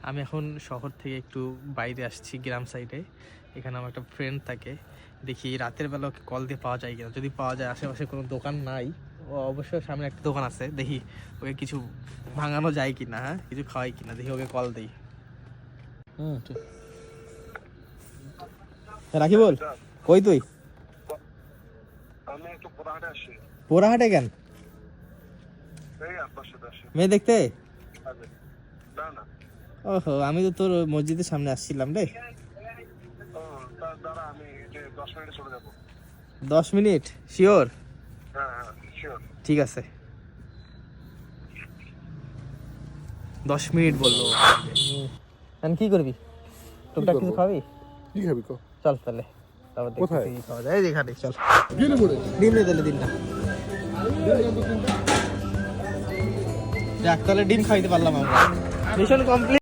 আমি এখন শহর থেকে একটু বাইরে আসছি, গ্রাম সাইডে। এখানে আমার একটা ফ্রেন্ড থাকে, দেখি রাতের বেলা ওকে কল দিয়ে পাওয়া যায় কিনা। যদি পাওয়া যায়, আশেপাশে কোনো দোকান নাই, ও অবশ্যই সামনে একটা দোকান আছে, দেখি ওকে কিছু ভাঙানো যায় কিনা, হ্যাঁ কিছু খাওয়াই কিনা, দেখি ওকে কল দিই। রাখি বল, কই তুই? পোড়াহাটে কেন? মেয়ে দেখতে? ওহো, আমি তো তোর মসজিদের সামনে আসছিলাম রে। 10 মিনিট শিওর? ঠিক আছে, 10 মিনিট বললো। কি করবি? টুকটাক কিছু খাবি? কি খাবি কো? চল তাহলে, তারপর কোথায়? দেখি কি খাওয়া যায়। এখানে চল, গেলে পড়ে ডিম নে তাহলে, দিন না যাক, তাহলে ডিম খাইতে পারলাম আমরা। Mission complete.